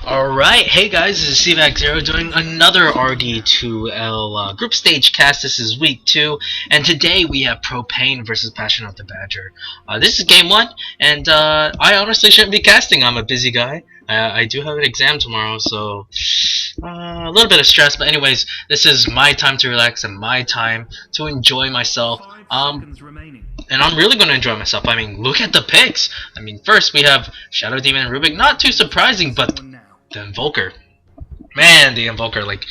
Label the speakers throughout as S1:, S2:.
S1: Alright, hey guys, this is CVAC0 doing another RD2L group stage cast. This is week 2, and today we have Propane versus Passion of the Badger. This is game 1, and I honestly shouldn't be casting. I'm a busy guy. I do have an exam tomorrow, so a little bit of stress, but anyways, this is my time to relax and my time to enjoy myself. And I'm really going to enjoy myself. I mean, look at the picks. I mean, first we have Shadow Demon and Rubik. Not too surprising, but the Invoker. Man, the Invoker, like,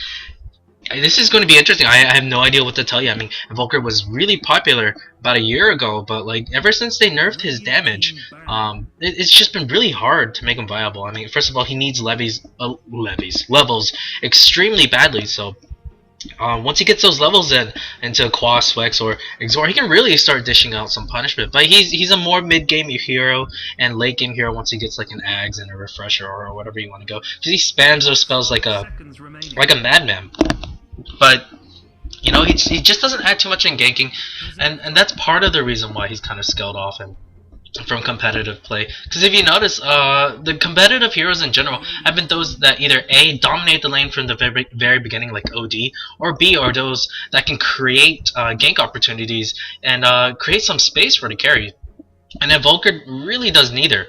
S1: this is going to be interesting. I have no idea what to tell you. I mean, Invoker was really popular about a year ago, but, like, ever since they nerfed his damage, it's just been really hard to make him viable. I mean, first of all, he needs levels extremely badly, so once he gets those levels into Quas, Flex, or Exor, he can really start dishing out some punishment. But he's a more mid-game hero and late-game hero once he gets like an Ags and a Refresher or whatever you want to go. Because he spams those spells like a madman. But you know, he just doesn't add too much in ganking, and that's part of the reason why he's kind of scaled off from competitive play. Because if you notice, the competitive heroes in general have been those that either A, dominate the lane from the very beginning, like OD, or B, are those that can create gank opportunities and create some space for the carry. And Invoker really does neither.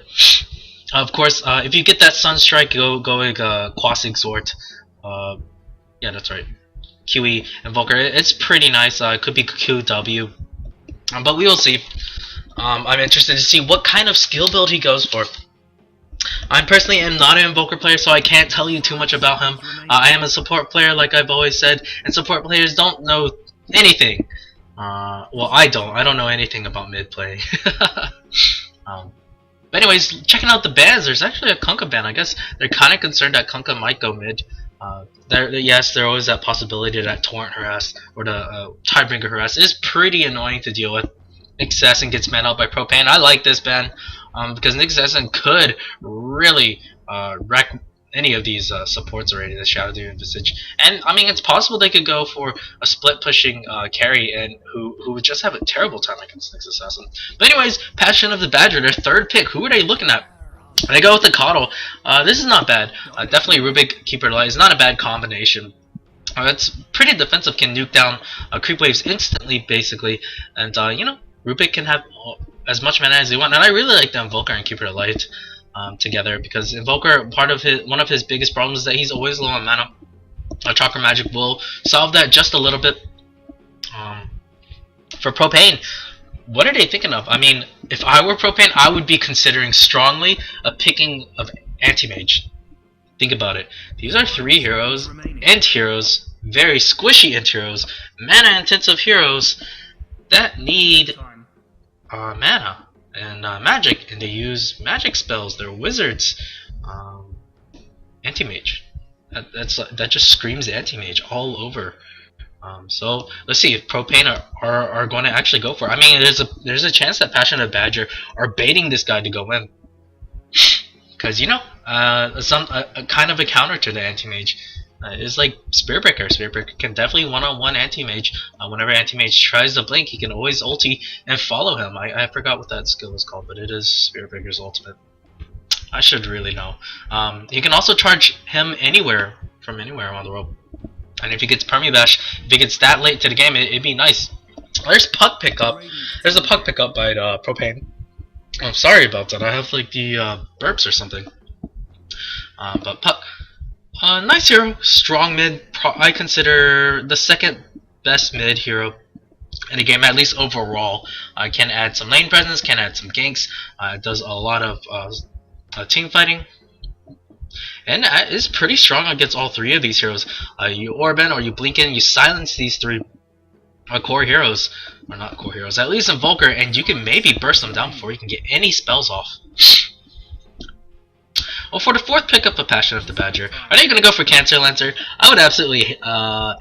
S1: Of course, if you get that Sunstrike, go like Quas Exort. Yeah, that's right. QE Invoker. It's pretty nice. It could be QW, but we will see. I'm interested to see what kind of skill build he goes for. I personally am not an Invoker player, so I can't tell you too much about him. I am a support player, like I've always said, and support players don't know anything. Well, I don't know anything about mid play. But anyways, checking out the bans, there's actually a Kunkka ban. I guess they're kind of concerned that Kunkka might go mid. Yes, there always that possibility that Torrent harass or the Tidebringer harass is pretty annoying to deal with. Nick Assassin gets banned out by Propane. I like this ban because Nick Assassin could really wreck any of these supports already, the Shadow Demon Visage. And I mean, it's possible they could go for a split pushing carry and who would just have a terrible time against Nick Assassin. But anyways, Passion of the Badger, their third pick. Who are they looking at? They go with the Coddle. This is not bad. Definitely Rubik, Keeper Light is not a bad combination. It's pretty defensive, can nuke down creep waves instantly, basically, and you know, Rubik can have as much mana as he wants, and I really like the Invoker and Keeper Light together, because Invoker, one of his biggest problems is that he's always low on mana. Chakra Magic will solve that just a little bit. For Propane, what are they thinking of? I mean, if I were Propane, I would be considering strongly a picking of Anti-Mage. Think about it. These are 3 heroes, Int heroes, very squishy Int heroes, mana intensive heroes that need mana and magic, and they use magic spells. They're wizards. Anti-Mage. That just screams Anti-Mage all over. So let's see if Propane are going to actually go for it. I mean, there's a chance that Passion of Badger are baiting this guy to go in, because you know, a kind of a counter to the Anti-Mage is like Spirit Breaker. Spirit Breaker can definitely one-on-one Anti-Mage. Whenever Anti-Mage tries to blink, he can always ulti and follow him. I forgot what that skill is called, but it is Spirit Breaker's ultimate. I should really know. You can also charge him anywhere, from anywhere around the world. And if he gets Permabash, if he gets that late to the game, it'd be nice. There's Puck Pickup. There's a Puck Pickup by Propane. I'm sorry about that. I have like the burps or something. But Puck. Nice hero, strong mid. I consider the second best mid hero in the game, at least overall. Can add some lane presence, can add some ganks. Does a lot of team fighting, and is pretty strong against all 3 of these heroes. You Orban or you Blinken, you silence these 3 core heroes, or not core heroes, at least Invoker, and you can maybe burst them down before you can get any spells off. Well, for the 4th pickup of Passion of the Badger, are they going to go for Cancer Lancer? I would absolutely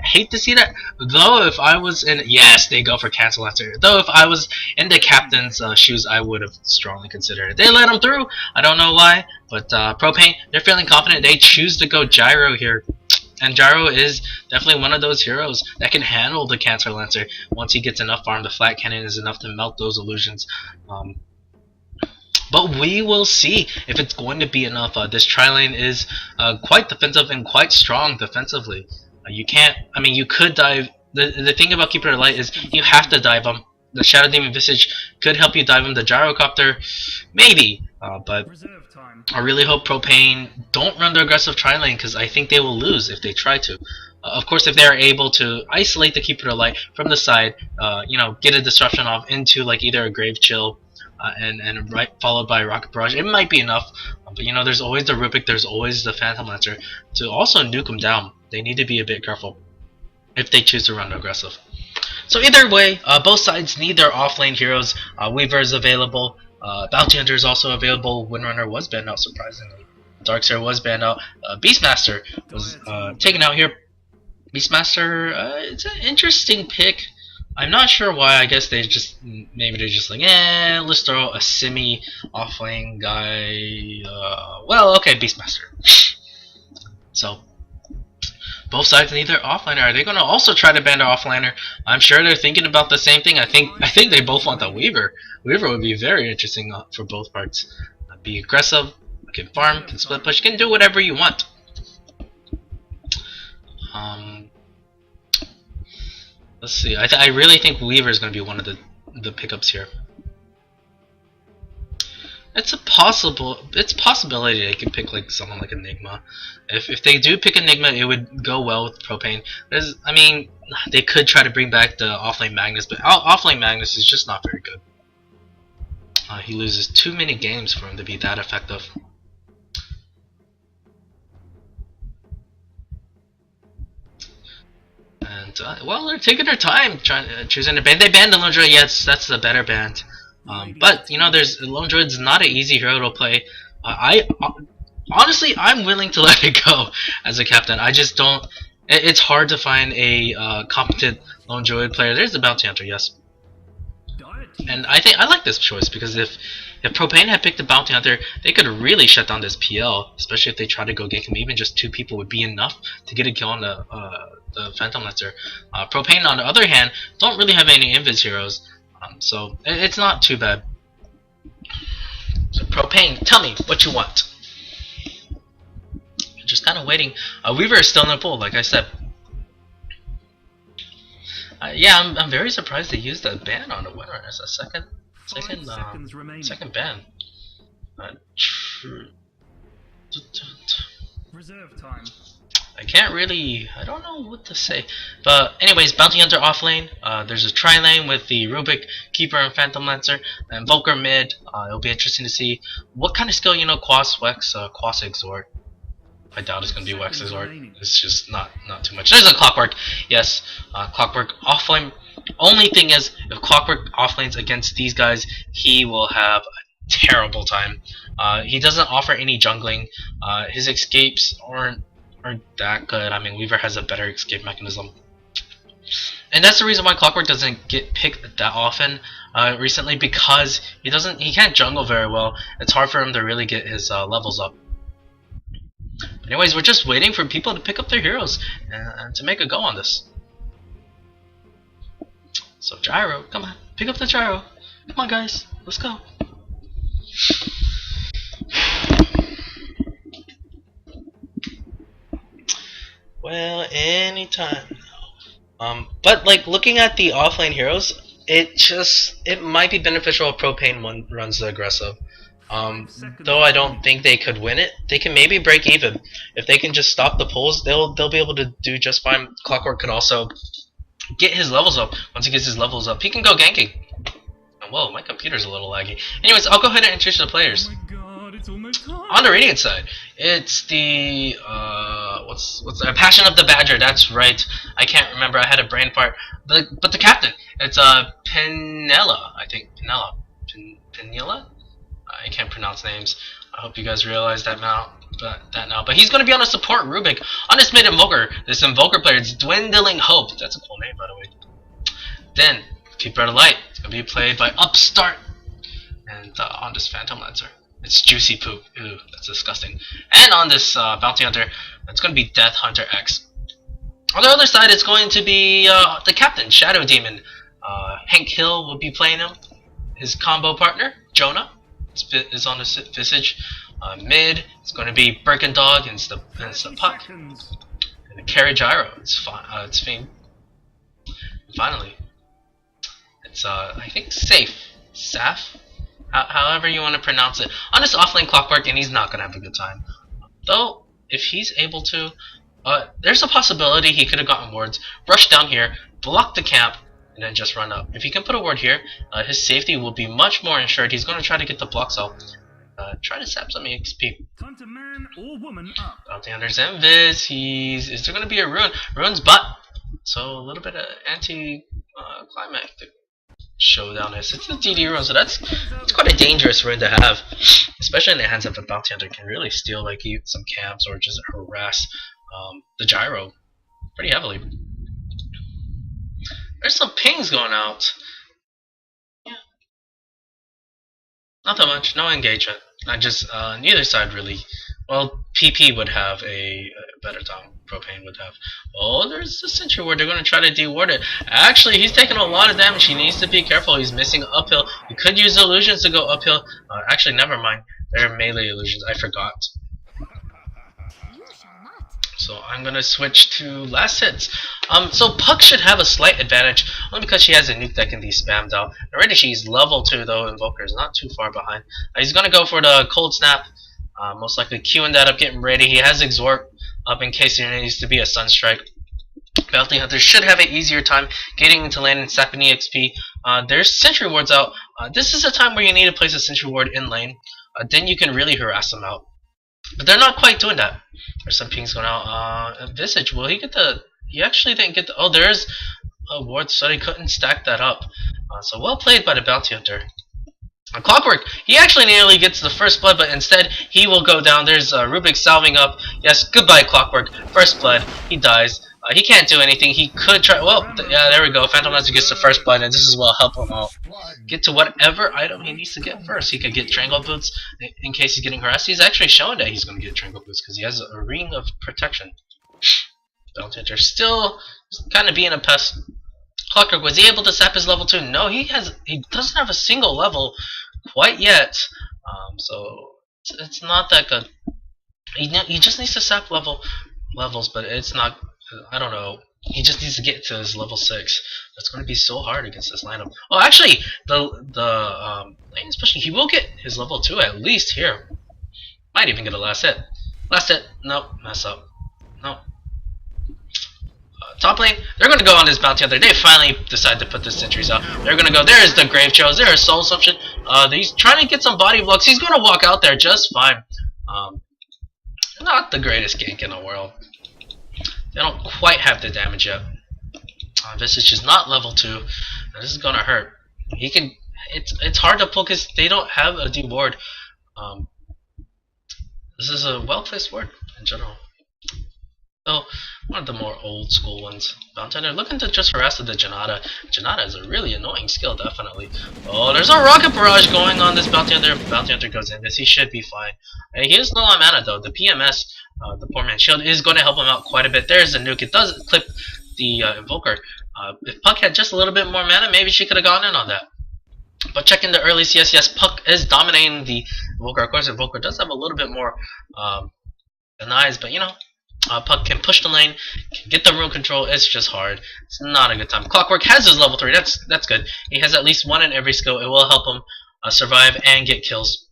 S1: hate to see that. Though if I was in... Yes, they go for Cancer Lancer. Though if I was in the captain's shoes, I would have strongly considered it. They let him through. I don't know why. But Propane, they're feeling confident. They choose to go Gyro here. And Gyro is definitely one of those heroes that can handle the Cancer Lancer. Once he gets enough farm, the Flat Cannon is enough to melt those illusions. But we will see if it's going to be enough. This tri-lane is quite defensive and quite strong defensively. You can't. I mean, you could dive. The thing about Keeper Light is you have to dive them. The Shadow Demon Visage could help you dive them. The Gyrocopter, maybe. But I really hope Propane don't run the aggressive tri-lane, because I think they will lose if they try to. Of course, if they are able to isolate the Keeper of Light from the side, you know, get a disruption off into like either a Grave Chill and right followed by Rocket Barrage, it might be enough. But you know, there's always the Rubik, there's always the Phantom Lancer to also nuke them down. They need to be a bit careful if they choose to run aggressive. So either way, both sides need their offlane heroes. Weaver is available. Bounty Hunter is also available. Windrunner was banned out, surprisingly. Darkseer was banned out. Beastmaster was taken out here. Beastmaster, it's an interesting pick. I'm not sure why. I guess maybe they're just like, let's throw a semi offlane guy. Well, okay, Beastmaster. So both sides need their offliner. Are they going to also try to ban their offliner? I'm sure they're thinking about the same thing. I think they both want the Weaver. Weaver would be very interesting for both parts. Be aggressive, can farm, can split push, can do whatever you want. Let's see. I really think Weaver is going to be one of the pickups here. It's a possibility they could pick like someone like Enigma. If they do pick Enigma, it would go well with Propane. I mean, they could try to bring back the offlane Magnus, but offlane Magnus is just not very good. He loses too many games for him to be that effective. And well, they're taking their time choosing a band. They banned the Lone Druid. Yes, that's the better band. But you know, Lone Druid's not an easy hero to play. Honestly, I'm willing to let it go as a captain. I just don't. It's hard to find a competent Lone Druid player. There's the Bounty Hunter, yes. And I like this choice because if Propane had picked the Bounty Hunter, they could really shut down this PL, especially if they try to go gank him. Even just 2 people would be enough to get a kill on the Phantom Lancer. Propane, on the other hand, don't really have any invis heroes, so it's not too bad. So Propane, tell me what you want. Just kind of waiting. Weaver is still in the pool, like I said. Yeah, I'm very surprised they used a ban on the winner as a second ban.
S2: Reserve time.
S1: I don't know what to say. But anyways, Bounty Hunter offlane. There's a tri-lane with the Rubik, Keeper, and Phantom Lancer, and Volker mid. It'll be interesting to see what kind of skill, you know, Quas Wex, Quas Exhort. I doubt it's going to be Wex Exhort. It's just not too much. There's a Clockwork. Yes, Clockwork offlane. Only thing is, if Clockwork offlanes against these guys, he will have a terrible time. He doesn't offer any jungling. His escapes aren't that good. I mean, Weaver has a better escape mechanism. And that's the reason why Clockwork doesn't get picked that often recently, because he can't jungle very well. It's hard for him to really get his levels up. Anyways, we're just waiting for people to pick up their heroes and to make a go on this. So Gyro, come on, pick up the Gyro. Come on, guys, let's go. Well, anytime now. But like looking at the offlane heroes, it might be beneficial if Propane runs the aggressive. Though I don't think they could win it. They can maybe break even. If they can just stop the pulls, they'll be able to do just fine. Clockwork could also get his levels up. Once he gets his levels up, he can go ganking. Whoa, my computer's a little laggy. Anyways, I'll go ahead and introduce the players.
S2: Oh my god, it's almost time.
S1: On the Radiant side, it's the what's Passion of the Badger. That's right. I can't remember. I had a brain fart. But the captain, it's Penella. I think Penella. I can't pronounce names. I hope you guys realize that now. But he's going to be on a support Rubik on this mid Invoker. This Invoker player, it's Dwindling Hope. That's a cool name, by the way. Then Keeper of Light. It's going to be played by Upstart. And on this Phantom Lancer, it's Juicy Poop. Ew, that's disgusting. And on this Bounty Hunter, it's going to be Death Hunter X. On the other side, it's going to be the captain, Shadow Demon. Hank Hill will be playing him. His combo partner, Jonah. is on his visage. Mid, it's going to be Birkendog, and it's the Puck.
S2: Seconds.
S1: And the carry gyro, it's Fiend. Finally, it's I think Saf, however you want to pronounce it, on this offlane Clockwork, and he's not gonna have a good time. Though, if he's able to, there's a possibility he could have gotten wards, rushed down here, blocked the camp, and then just run up. If he can put a ward here, his safety will be much more ensured. He's gonna try to get the blocks out, try to sap some EXP.
S2: Time to man or woman up.
S1: Bounty Hunter's Invis. Is there gonna be a rune? Rune's butt. So a little bit of anti-climactic showdown. It's a DD rune, so it's quite a dangerous rune to have, especially in the hands of a Bounty Hunter. Can really steal like some camps or just harass the gyro pretty heavily. There's some pings going out. Yeah, not that much. No engagement. I just neither side really. Well, PP would have a better time. Propane would have. Oh, there's a sentry ward. They're going to try to de-ward it. Actually, he's taking a lot of damage. He needs to be careful. He's missing uphill. He could use illusions to go uphill. Actually, never mind. They're melee illusions. I forgot. So I'm going to switch to last hits. So Puck should have a slight advantage, only because she has a nuke that can be spammed out. Already she's level 2 though. Invoker is not too far behind. He's going to go for the cold snap. Most likely queuing that up, getting ready. He has Exort up in case there needs to be a Sunstrike. Bounty Hunter should have an easier time getting into lane and sapping EXP. There's sentry wards out. This is a time where you need to place a sentry ward in lane. Then you can really harass them out. But they're not quite doing that. There's some pings going out. Visage, will he get the... He actually didn't get the... Oh, there's a ward, so he couldn't stack that up. So well played by the Bounty Hunter. Clockwork, he actually nearly gets the first blood, but instead he will go down. There's Rubik salving up. Yes, goodbye Clockwork. First blood, he dies. He can't do anything. He could try. Well, yeah, there we go. Phantom Lancer gets the first blood, and this is will help him out. Get to whatever item he needs to get first. He could get Triangle Boots in case he's getting harassed. He's actually showing that he's going to get Triangle Boots because he has a ring of protection. Bounty Hunter still kind of being a pest. Clockwork, was he able to sap his level 2? No, he doesn't have a single level quite yet. So it's not that good. He just needs to sap levels, but it's not. I don't know. He just needs to get to his level 6. That's going to be so hard against this lineup. Oh, actually, the lane especially, he will get his level 2 at least here. Might even get a last hit. Last hit. Nope. Mess up. Nope. Top lane, they're going to go on this Bounty Hunter. They finally decide to put the sentries out. They're going to go. There's the Grave Chose. There's Soul Assumption. He's trying to get some body blocks. He's going to walk out there just fine. Not the greatest gank in the world. They don't quite have the damage yet. Visage is not level 2. This is going to hurt. He can. It's hard to pull because they don't have a D-ward. This is a well-placed ward in general. So, one of the more old school ones. Bounty Hunter looking to just harass the Janata. Janata is a really annoying skill, definitely. Oh, there's a rocket barrage going on this Bounty Hunter. If Bounty Hunter goes in this, he should be fine. He is low on mana though. The PMS, the Poor Man's Shield, is going to help him out quite a bit. There's a nuke. It does clip the Invoker. If Puck had just a little bit more mana, maybe she could have gone in on that. But checking the early CS, yes, Puck is dominating the Invoker. Of course, Invoker does have a little bit more denies, but you know. Puck can push the lane, can get the rune control. It's just hard. It's not a good time. Clockwork has his level 3. That's good. He has at least one in every skill. It will help him survive and get kills.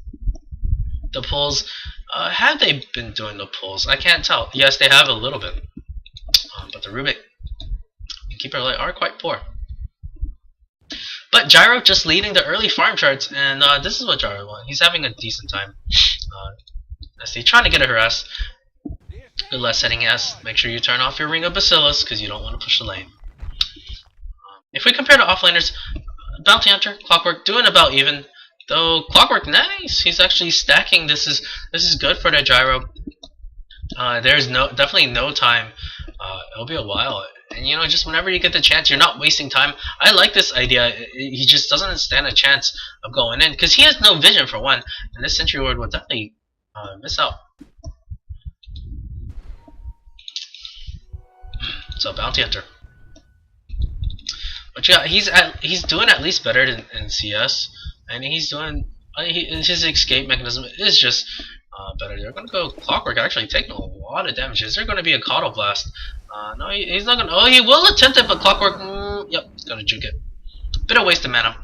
S1: The pulls, have they been doing the pulls? I can't tell. Yes, they have a little bit. But the Rubik and Keeper Light are quite poor. But Gyro just leading the early farm charts, and this is what Gyro wants. He's having a decent time. As he's trying to get a harass. Good last setting, yes. Make sure you turn off your Ring of Bacillus because you don't want to push the lane. If we compare to offlaners, Bounty Hunter, Clockwork doing about even. Though Clockwork, nice. He's actually stacking. This is good for the Gyro. There's definitely no time. It'll be a while, and you know, just whenever you get the chance, you're not wasting time. I like this idea. He just doesn't stand a chance of going in because he has no vision for one, and this Sentry Ward will definitely miss out. So Bounty Hunter, but yeah, he's doing at least better than in CS, and he's doing his escape mechanism is just better. They're gonna go Clockwork, actually taking a lot of damage. Is there gonna be a Coddle Blast? No, he's not gonna. Oh, he will attempt it, but Clockwork. Yep, he's gonna juke it. Bit of waste of mana.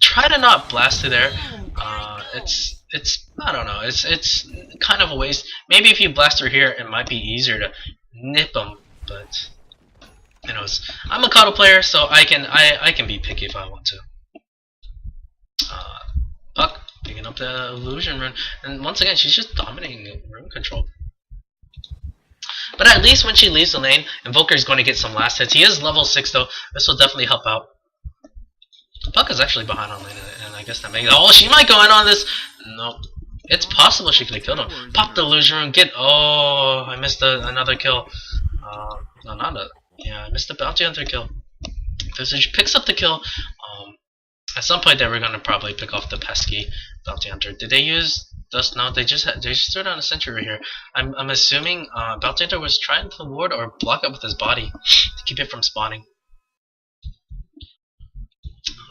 S1: Try to not blast through there. It's I don't know. It's kind of a waste. Maybe if you blast through here, it might be easier to nip him. But you know, I'm a Coddle player, so I can be picky if I want to. Puck picking up the illusion rune, and once again she's just dominating rune control. But at least when she leaves the lane, Invoker is going to get some last hits. He is level 6 though. This will definitely help out. Puck is actually behind on lane, and I guess that makes. Oh, she might go in on this. Nope. It's possible she could have killed him. Pop the illusion rune. Get. Oh, I missed another kill. No, not a. Yeah, I missed the bounty hunter kill. Visage picks up the kill. At some point, they were gonna probably pick off the pesky bounty hunter. Did they use dust? No, they just threw down a sentry right here. I'm assuming bounty hunter was trying to ward or block it with his body to keep it from spawning.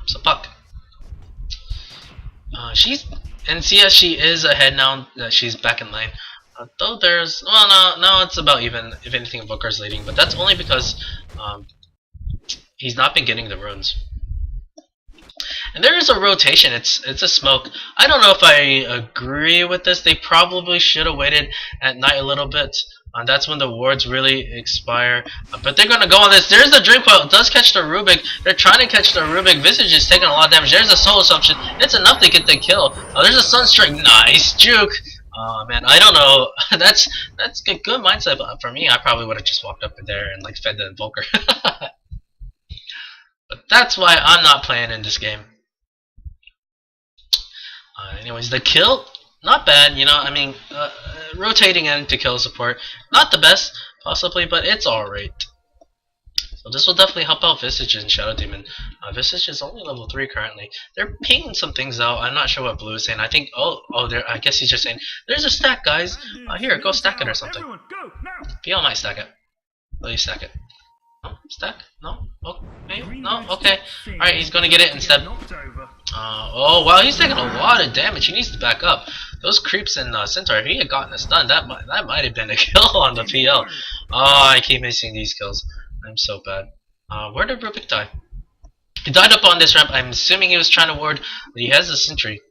S1: So Puck. She's and see as she is ahead now. She's back in lane. Though there's no, it's about even. If anything, Invoker's leading, but that's only because he's not been getting the runes. And there is a rotation. It's a smoke. I don't know if I agree with this. They probably should have waited at night a little bit. That's when the wards really expire. But they're gonna go on this. There's the Dream Coil. It does catch the Rubik. They're trying to catch the Rubik. Visage is taking a lot of damage. There's a Soul Assumption. It's enough to get the kill. There's a Sunstrike. Nice juke. Man, I don't know. that's a good mindset. But for me, I probably would have just walked up there and like fed the Invoker. But that's why I'm not playing in this game. Anyways, the kill, not bad, you know, I mean, rotating in to kill support, not the best, possibly, but it's alright. So this will definitely help out Visage and Shadow Demon. Visage is only level 3 currently. They're pinging some things out. I'm not sure what Blue is saying. I think, I guess he's just saying, there's a stack, guys. Here, go stack it or something. PL might stack it. Will you stack it? No? Stack? No? Okay. No? Okay. Alright, he's gonna get it instead. Oh wow, he's taking a lot of damage. He needs to back up. Those creeps in Centaur, if he had gotten a stun, that might have been a kill on the PL. Oh, I keep missing these kills. I'm so bad. Where did Rubik die? He died up on this ramp. I'm assuming he was trying to ward, but he has a sentry.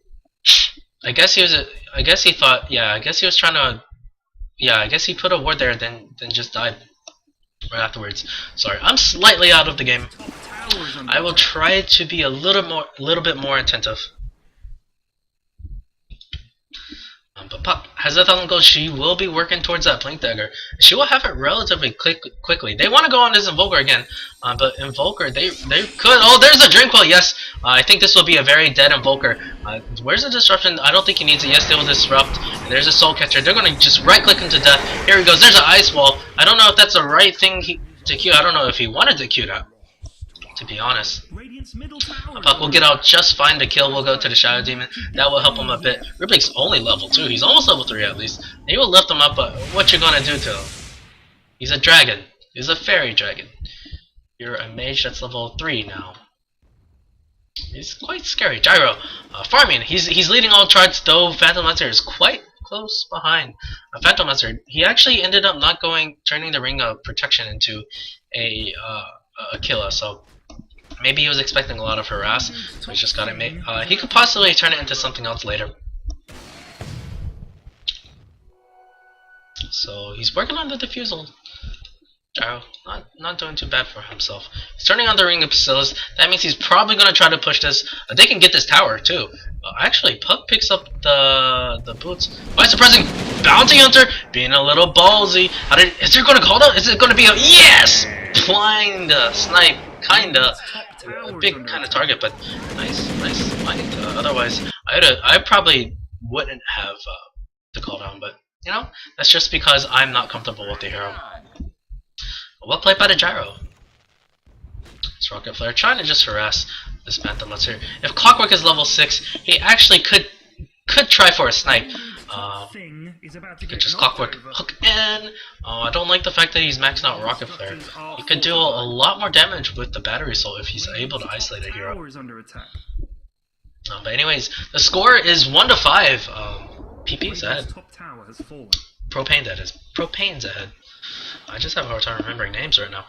S1: I guess he thought. Yeah, I guess he was trying to. Yeah, I guess he put a ward there, then just died right afterwards. Sorry, I'm slightly out of the game. I will try to be a little bit more attentive. But Puck has 1,000 gold. She will be working towards that Blink Dagger. She will have it relatively quickly. They want to go on this Invoker again, but Invoker they could. Oh, there's a Dream Coil. Yes, I think this will be a very dead Invoker. Where's the disruption? I don't think he needs it. Yes, they will disrupt. And there's a Soul Catcher. They're going to just right click him to death. Here he goes. There's an Ice Wall. I don't know if that's the right thing to queue. I don't know if he wanted to queue that, to be honest. Puck will get out just fine. The kill will go to the Shadow Demon. That will help him a bit. Rubik's only level 2. He's almost level 3 at least. He will lift him up, but what you gonna do to him? He's a dragon. He's a fairy dragon. You're a mage that's level 3 now. He's quite scary. Gyro. Farming. He's leading all charts, though Phantom Lancer is quite close behind. Phantom Lancer, he actually ended up not turning the Ring of Protection into a killer, so maybe he was expecting a lot of harass, so he just got it made. He could possibly turn it into something else later. So he's working on the defusal. Gyro, not doing too bad for himself. He's turning on the Ring of Bacillus. That means he's probably going to try to push this. They can get this tower too. Actually, Puck picks up the boots. By surprising Bounty Hunter being a little ballsy. Is there going to call out? Is it going to be a yes? Blind snipe, kinda a big kind of target, but nice fight. Otherwise, I probably wouldn't have the call down, but you know, that's just because I'm not comfortable with the hero. Well played by the Gyro. This Rocket Flare trying to just harass this Phantom Lancer. If Clockwork is level 6, he actually could try for a snipe. You could just Clockwork hook in. I don't like the fact that he's maxing out Rocket Flare. He could do a lot more damage with the Battery Soul if he's able to isolate a hero. But anyways, the score is 1-5. PP's ahead.
S2: Top tower has fallen.
S1: Propane, that is. Propane's ahead. I just have a hard time remembering names right now.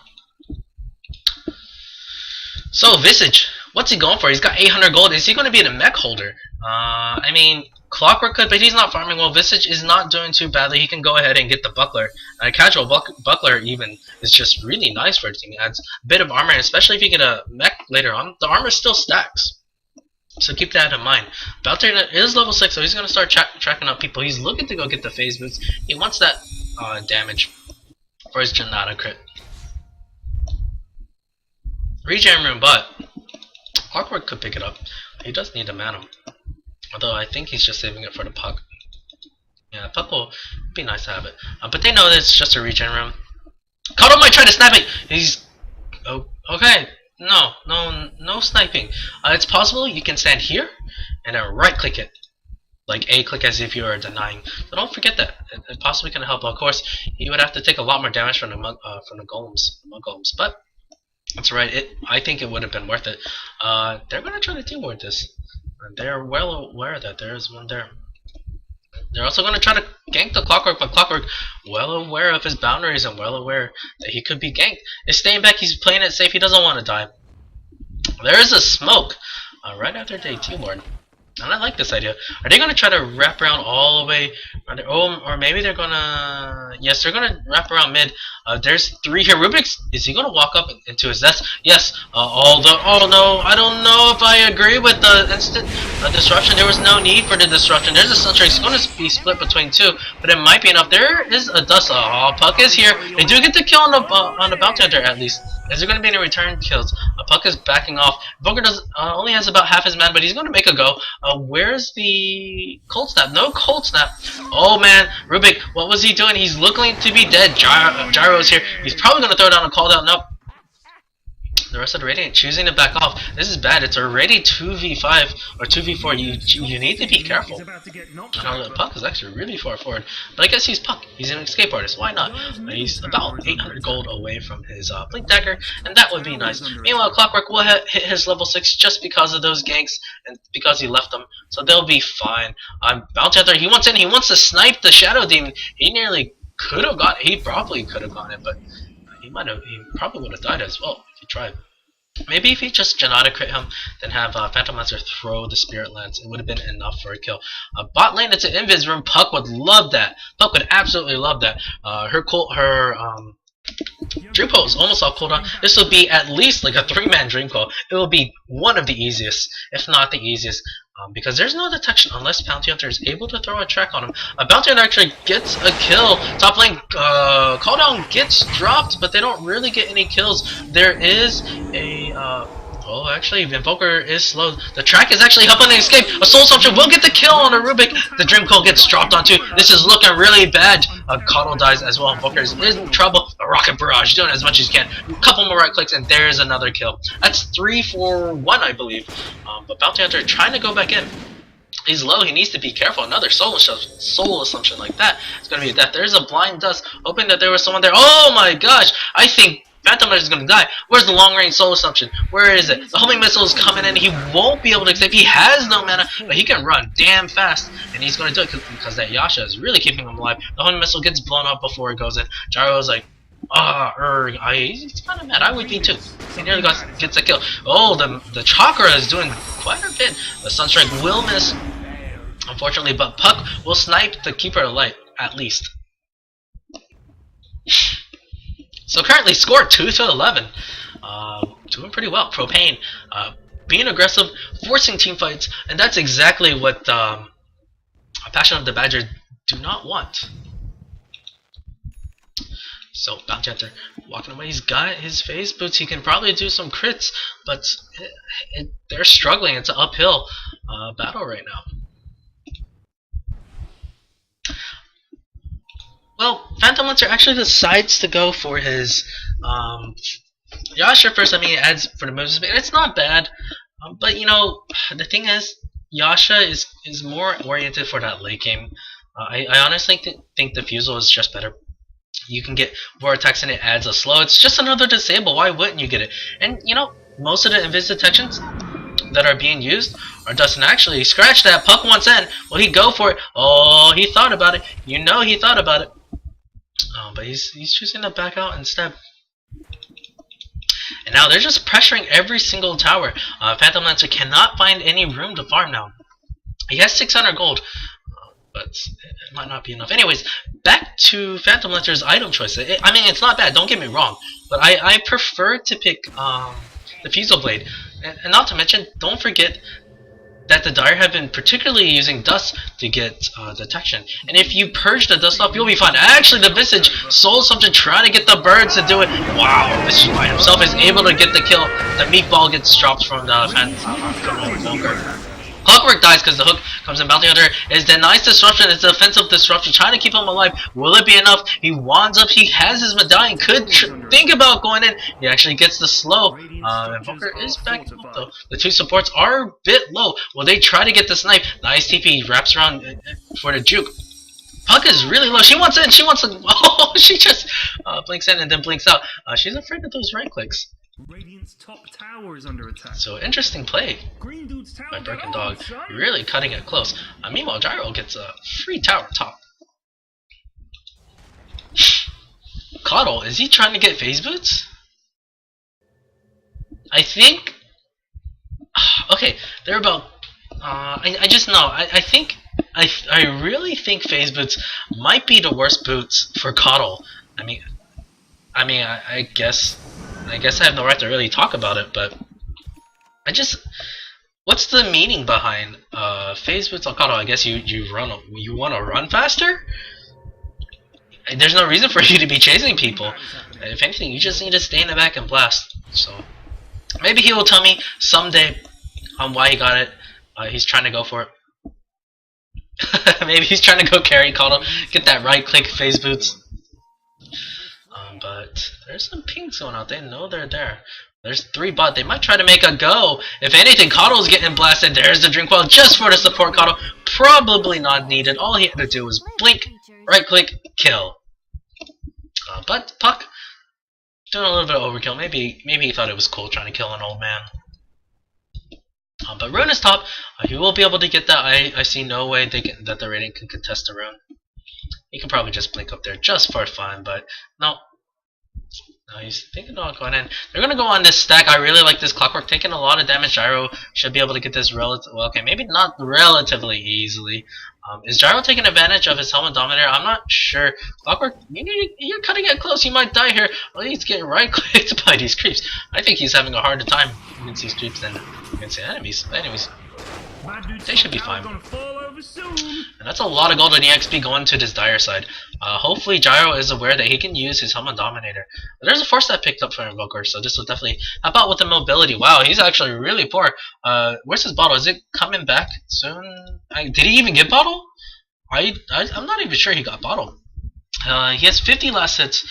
S1: So, Visage, what's he going for? He's got 800 gold. Is he going to be the mech holder? I mean, Clockwork could, but he's not farming well. Visage is not doing too badly. He can go ahead and get the buckler. Casual buckler even is just really nice for a team. It adds a bit of armor, and especially if you get a mech later on, the armor still stacks. So keep that in mind. Balter is level 6, so he's going to start tracking up people. He's looking to go get the phase boots. He wants that damage for his Janata crit. Regen room, but Clockwork could pick it up. He does need a Manum. Although I think he's just saving it for the Puck. Yeah, Puck will be nice to have it. But they know that it's just a regen room. Kodo might try to snap it! He's... Oh, okay. No sniping. It's possible you can stand here and then right click it. Like A click as if you are denying. So don't forget that. It possibly can help. Of course, he would have to take a lot more damage from the golems. But that's right. I think it would have been worth it. They're gonna try to team ward this. They're well aware that there is one there. They're also gonna try to gank the Clockwork, but Clockwork, well aware of his boundaries and well aware that he could be ganked, is staying back. He's playing it safe. He doesn't want to die. There is a smoke right after they team ward. And I like this idea. Are they going to try to wrap around all the way? Or maybe they're going to... Yes, they're going to wrap around mid. There's 3 here. Rubik's, is he going to walk up into his death? Yes. Oh no, I don't know if I agree with the instant disruption. There was no need for the disruption. There's a Sunstrike. It's going to be split between 2, but it might be enough. There is a dust. Oh, Puck is here. They do get the kill on the Bounty Hunter at least. Is there going to be any return kills? Puck is backing off. Bunker only has about half his man, but he's going to make a go. Where's the cold snap? No cold snap. Oh man, Rubik, what was he doing? He's looking to be dead. Gyro's here. He's probably going to throw down a call down. Nope. The rest of the Radiant choosing to back off. This is bad. It's already 2v5 or 2v4. You need to be careful. The Puck is actually really far forward. But I guess he's Puck. He's an escape artist. Why not? He's about 800 gold away from his Blink Dagger, and that would be nice. Meanwhile, Clockwork will hit his level 6 just because of those ganks and because he left them. So they'll be fine. Bounty Hunter, he wants in. He wants to snipe the Shadow Demon. He nearly could have got it. He probably could have gotten it, but he probably would have died as well if he tried. Maybe if he just Janata crit him, then have Phantom Lancer throw the Spirit Lance, it would have been enough for a kill. Bot lane, it's an invis room. Puck would love that. Puck would absolutely love that. Her Dream Call is almost off cooldown. This will be at least like a 3-man Dream Call. It will be one of the easiest, if not the easiest. Because there's no detection unless Bounty Hunter is able to throw a track on him. Bounty Hunter actually gets a kill. Top lane cooldown gets dropped, but they don't really get any kills. There is a well, actually, Invoker is slow. The track is actually helping to escape. A Soul Assumption will get the kill on a Rubik. The Dream Call gets dropped onto. This is looking really bad. Coddle dies as well. Invoker is in trouble. A Rocket Barrage doing as much as he can. A couple more right clicks, and there's another kill. That's 3 for 1, I believe. But Bounty Hunter trying to go back in. He's low. He needs to be careful. Another soul assumption like that. It's going to be a death. There's a blind dust. Hoping that there was someone there. Oh my gosh. I think Phantom Hunter is going to die. Where's the long range soul assumption? Where is it? The homing missile is coming in. He won't be able to escape. He has no mana, but he can run damn fast. And he's going to do it because that Yasha is really keeping him alive. The homing missile gets blown up before it goes in. Gyro's like, he's kind of mad. I would be too. He nearly gets a kill. Oh, the Chakra is doing quite a bit. The Sunstrike will miss, unfortunately, but Puck will snipe the Keeper of Light, at least. So currently score 2-11. Doing pretty well. Propane being aggressive, forcing team fights, and that's exactly what Passion of the Badger do not want. So Bounty Hunter walking away. He's got his phase boots. He can probably do some crits, but they're struggling. It's an uphill battle right now. Well, Phantom Lancer actually decides to go for his Yasha first. I mean, it adds for the moves, and it's not bad. But you know, the thing is, Yasha is more oriented for that late game. I honestly think the Fusel is just better. You can get Vortex and it adds a slow. It's just another disable. Why wouldn't you get it? And you know, most of the invis detections that are being used or doesn't actually scratch that. Puck wants in. Will he go for it? Oh, he thought about it. You know he thought about it. But he's choosing to back out instead. And now they're just pressuring every single tower. Phantom Lancer cannot find any room to farm now. He has 600 gold, but it might not be enough. Anyways, back to Phantom Lancer's item choice. I mean, it's not bad, don't get me wrong, but I prefer to pick the Fusil Blade. And not to mention, don't forget that the Dire have been particularly using dust to get detection. And if you purge the dust off, you'll be fine. Actually, the Visage sold something trying to get the birds to do it. Wow, Visage by himself is able to get the kill. The meatball gets dropped from the Phantom Bunker. Clockwork dies because the hook comes in. Bounty Hunter is denies disruption. It's defensive disruption, trying to keep him alive. Will it be enough? He wands up. He has his medallion. Could think about going in. He actually gets the slow. And Bunker is back up though. The two supports are a bit low. Will they try to get the snipe? Nice TP wraps around for the juke. Puck is really low. She wants in. She wants to. Oh, she just blinks in and then blinks out. She's afraid of those right clicks.
S2: Radiant's top tower is under attack.
S1: So interesting play
S2: Green Dude's tower
S1: by Broken Dog, really cutting it close. Meanwhile, Gyro gets a free tower top. Coddle, is he trying to get phase boots? I think. Okay, they're about. I just know. I think. I really think phase boots might be the worst boots for Coddle. I mean, I guess I have no right to really talk about it, but what's the meaning behind phase boots on Coddle? I guess you want to run faster? There's no reason for you to be chasing people. If anything, you just need to stay in the back and blast. So maybe he will tell me someday on why he got it. He's trying to go for it. Maybe he's trying to go carry Coddle, get that right click phase boots. But there's some pings going out. They know they're there. There's 3 bot. They might try to make a go. If anything, Coddle's getting blasted. There's the drink well just for the support Coddle. Probably not needed. All he had to do was blink, right click, kill. But Puck doing a little bit of overkill. Maybe he thought it was cool trying to kill an old man. But Rune is top. He will be able to get that. I see no way that the Radiant can contest the Rune. He can probably just blink up there just for fun, but no. No, he's thinking about going in. They're going to go on this stack. I really like this Clockwork. Taking a lot of damage. Gyro should be able to get this well, okay, maybe not relatively easily. Is Gyro taking advantage of his Helmet Dominator? I'm not sure. Clockwork, you're cutting it close. You might die here. Well, he's getting right clicked by these creeps. I think he's having a harder time against these creeps than against the enemies. But anyways, they should be fine. And that's a lot of gold in EXP going to this Dire side. Hopefully Gyro is aware that he can use his Helmet Dominator. But there's a force that picked up for Invoker, so this will definitely help out with the mobility. Wow, he's actually really poor. Where's his bottle? Is it coming back soon? Did he even get bottle? I'm not even sure he got bottle. He has 50 last hits.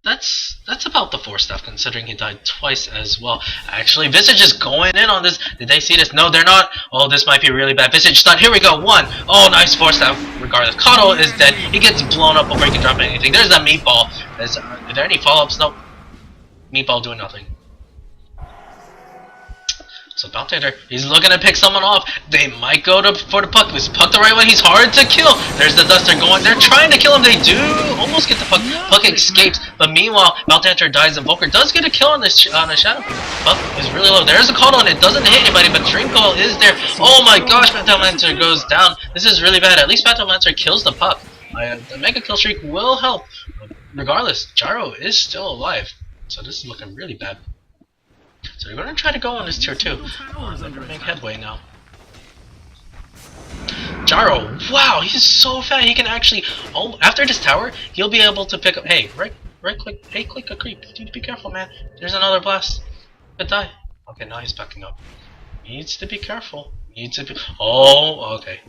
S1: That's about the 4 stuff, considering he died twice as well. Actually, Visage is going in on this. Did they see this? No, they're not. Oh, this might be really bad. Visage stun. Here we go. 1. Oh, nice 4 stuff. Regardless, Coddle is dead. He gets blown up before he can drop anything. There's that meatball. Are there any follow-ups? Nope. Meatball doing nothing. So Bounty Hunter, he's looking to pick someone off. They might go for the Puck. Is Puck the right way? He's hard to kill. There's the Duster going. They're trying to kill him. They do almost get the Puck. Puck escapes. But meanwhile, Bounty Hunter dies. Invoker does get a kill on the Shadow. Puck is really low. There's a call on it. Doesn't hit anybody, but Dream Call is there. Oh my gosh, Phantom Lancer goes down. This is really bad. At least Phantom Lancer kills the Puck. The Mega Kill Streak will help. Regardless, Gyro is still alive. So this is looking really bad. So we're going to try to go on this tier 2. They're making headway now. Gyro, wow, he's so fat. He can actually, after this tower, he'll be able to pick up. Hey, right click. Hey, click a creep. You need to be careful, man. There's another blast. Could die. Okay, now he's backing up. Needs to be careful. Oh, okay.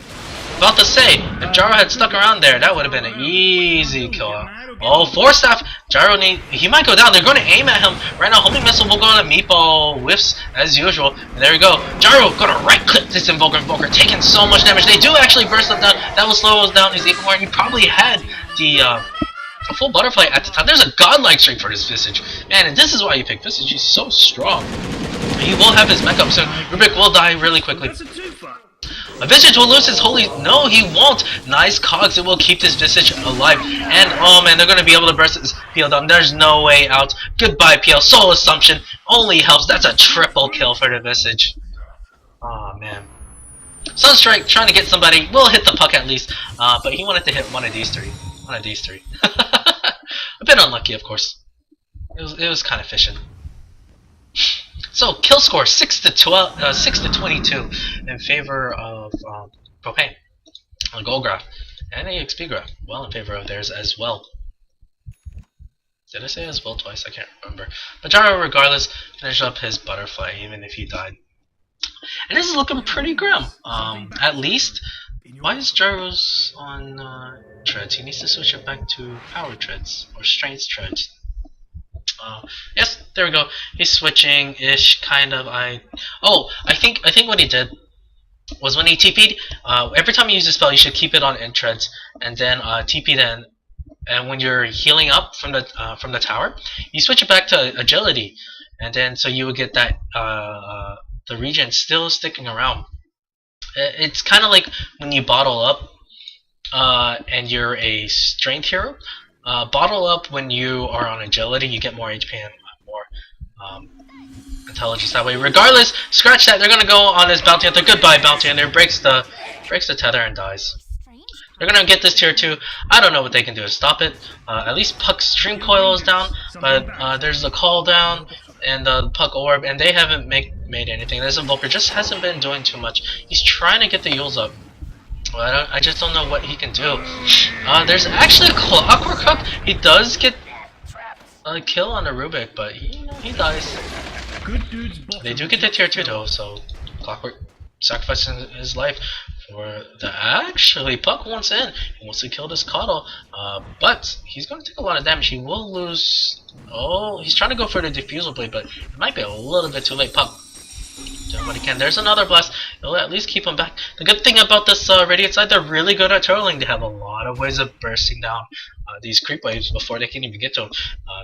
S1: About to say, if Gyro had stuck around there, that would have been an easy kill. Oh, 4 staff. Gyro he might go down. They're going to aim at him. Right now, Homing Missile will go on a meatball whiffs as usual. And there we go. Gyro gonna right click this Invoker. Invoker taking so much damage. They do actually burst him down. That will slow us down. He's even more. He probably had the a full butterfly at the time. There's a godlike strength for this Visage. Man, and this is why you pick Visage. He's so strong. He will have his mech up soon. Rubik will die really quickly.
S2: That's a twofer.
S1: A Visage will lose his holy... No, he won't! Nice cogs, it will keep this Visage alive. And, oh man, they're gonna be able to burst his PL down. There's no way out. Goodbye, PL. Soul Assumption only helps. That's a triple kill for the Visage. Oh man. Sunstrike trying to get somebody. Will hit the puck at least. But he wanted to hit one of these three. One of these three. A bit unlucky, of course. It was kind of fishing. So kill score 6 to 22 in favor of Propane, a gold graph, and a XP graph. Well in favor of theirs as well. Did I say as well twice? I can't remember. But Gyro, regardless, finished up his butterfly even if he died. And this is looking pretty grim. At least, why is Gyro's on treads? He needs to switch it back to power treads or strength treads. Yes, there we go. He's switching ish, kind of. I think what he did was when he TP'd, every time you use a spell, you should keep it on end treads, and then TP then. And when you're healing up from the tower, you switch it back to agility, and then so you would get that the regen still sticking around. It's kind of like when you bottle up, and you're a strength hero. Bottle up when you are on agility, you get more HP and more intelligence that way. Regardless, scratch that. They're gonna go on this bounty hunter. Goodbye, bounty hunter. Breaks the tether and dies. They're gonna get this tier 2. I don't know what they can do to stop it. At least Puck's stream coil is down, but there's the call down and the Puck orb, and they haven't made anything. This Invoker just hasn't been doing too much. He's trying to get the Yules up. Well, I just don't know what he can do. There's actually a Clockwork Hook. He does get a kill on the Rubik, but he dies. They do get the tier 2 though, so Clockwork sacrificing his life for the... Actually, Puck wants in. He wants to kill this Coddle, but he's going to take a lot of damage. He will lose... Oh, he's trying to go for the Diffusal Blade, but it might be a little bit too late. Puck doing what he can. There's another blast. It'll at least keep him back. The good thing about this Radiant side, they're really good at turtling. They have a lot of ways of bursting down these creep waves before they can even get to them.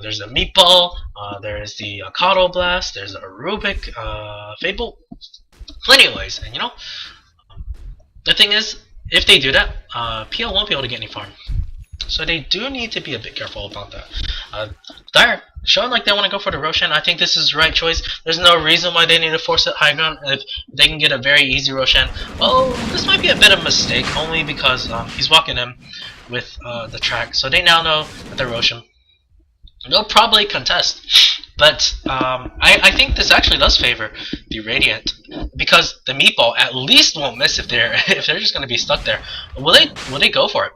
S1: There's a Meatball, there's the Coddle Blast, there's a Rubik, Fable. Plenty of ways, and you know, the thing is, if they do that, PL won't be able to get any farm. So they do need to be a bit careful about that. Dire, showing like they want to go for the Roshan. I think this is the right choice. There's no reason why they need to force it high ground if they can get a very easy Roshan. Well, this might be a bit of a mistake, only because he's walking in with the track. So they now know that they're Roshan. They'll probably contest. But I think this actually does favor the Radiant, because the Meatball at least won't miss if they're just going to be stuck there. Will they go for it?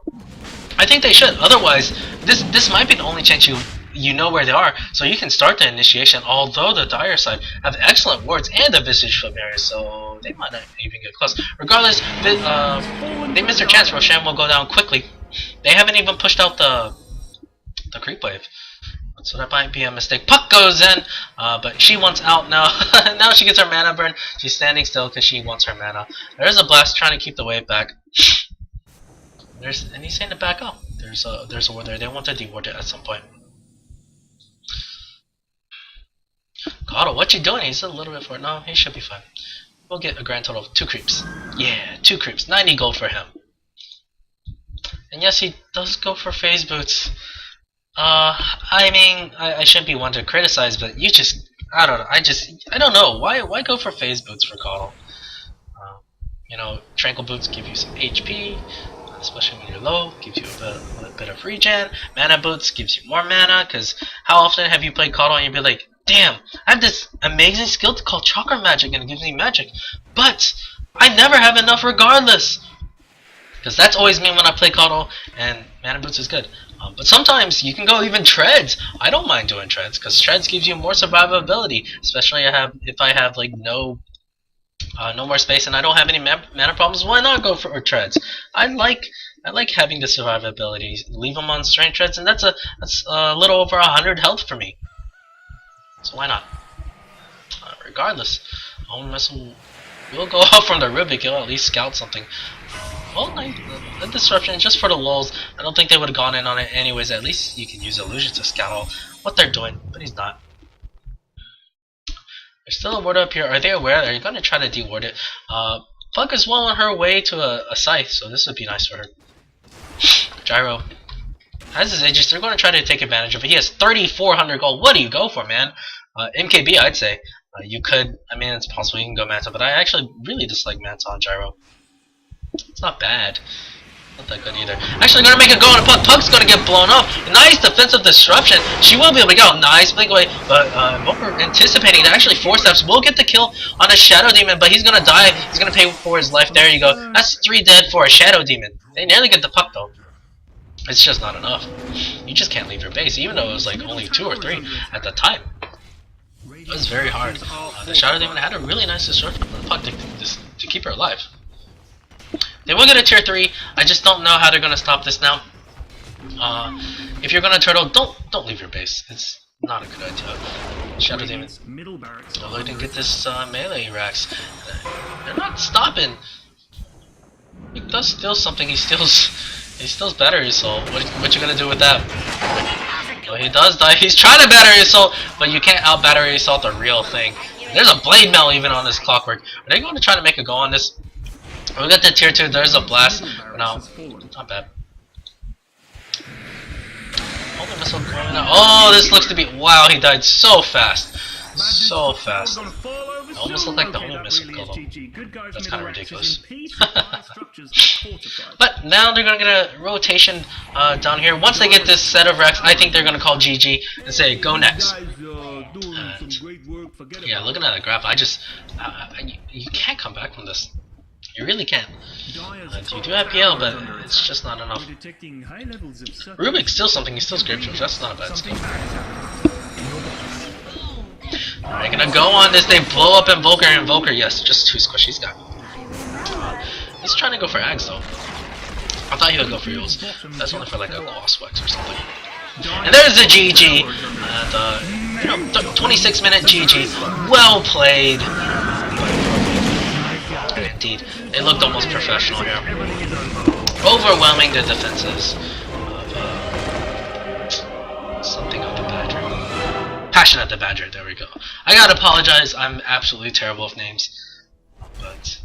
S1: I think they should. Otherwise, this might be the only chance you know where they are, so you can start the initiation. Although the Dire side have excellent wards and a Visage familiar, so they might not even get close. Regardless, they missed their chance. Roshan will go down quickly. They haven't even pushed out the creep wave, so that might be a mistake. Puck goes in, but she wants out now. Now she gets her mana burn. She's standing still because she wants her mana. There's a blast trying to keep the wave back. And he's saying to back up. There's a ward there. They want to deward it at some point. Coddle, what you doing? He's a little bit for it. No, he should be fine. We'll get a grand total of 2 creeps. Yeah, 2 creeps. 90 gold for him. And yes, he does go for phase boots. I mean, I shouldn't be one to criticize, but you just, I don't know. I don't know. Why go for phase boots for Coddle? You know, tranquil boots give you some HP. Especially when you're low, gives you a bit of regen. Mana boots gives you more mana, because how often have you played Coddle and you'd be like, damn, I have this amazing skill called Chakra Magic and it gives me magic, but I never have enough regardless. Because that's always me when I play Coddle, and mana boots is good. But sometimes you can go even treads. I don't mind doing treads, because treads gives you more survivability, especially if I have like no more space and I don't have any mana problems. Why not go for treads? I like having the survivability. Leave them on strength treads, and that's a little over 100 health for me. So why not? Regardless, Own Missile will go out from the Rubik. He'll at least scout something. Well, the disruption just for the lulz. I don't think they would have gone in on it anyways. At least you can use illusion to scout all what they're doing, but he's not. There's still a ward up here. Are they aware? Are you going to try to de-ward it? Pug is well on her way to a scythe, so this would be nice for her. Gyro has his Aegis. They're going to try to take advantage of it. He has 3,400 gold. What do you go for, man? MKB, I'd say. You could, I mean, it's possible you can go Manta, but I actually really dislike Manta on Gyro. It's not bad. Not that good either. Actually, gonna make a go on a Pug. Pug's gonna get blown up. Nice defensive disruption. She will be able to go. Nice blink away. But Moper anticipating that actually 4 steps will get the kill on a Shadow Demon, but he's gonna die. He's gonna pay for his life. There you go. That's 3 dead for a Shadow Demon. They nearly get the Puck though. It's just not enough. You just can't leave your base, even though it was like only 2 or 3 at the time. It was very hard. The Shadow Demon had a really nice disruption for the Puck to keep her alive. They will get a tier 3. I just don't know how they're gonna stop this now. If you're gonna turtle, don't leave your base. It's not a good idea. Shadow Demon. So they can get this melee Rax. They're not stopping. He does steal something. He steals battery assault. What you gonna do with that? Well, he does die. He's trying to battery assault, but you can't out battery assault the real thing. There's a blade mail even on this clockwork. Are they going to try to make a go on this? We got the tier 2, there's a blast. No, not bad. Holy missile going out. Oh, this looks to be. Wow, he died so fast. So fast. It almost looked like the homing missile killed him. That's kind of ridiculous. But now they're going to get a rotation down here. Once they get this set of Rex, I think they're going to call GG and say, go next. And, yeah, looking at the graph, you can't come back from this. You really can't. You do have PL, but it's just not enough. Rubik's still something, he still Scriptures, that's not a bad skill. They're gonna go on this, they blow up Invoker, yes, just 2 squishies got. He's trying to go for Ags though. I thought he would go for heals. That's only for like a Gloss Wax or something. And there's the GG! And, 26-minute GG. Well played! Indeed, they looked almost professional here. Overwhelming the defenses of something of the Badger. Passionate the Badger, there we go. I gotta apologize, I'm absolutely terrible with names. But,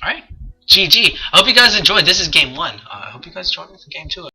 S1: alright, GG. I hope you guys enjoyed. This is game 1. I hope you guys join me for game 2.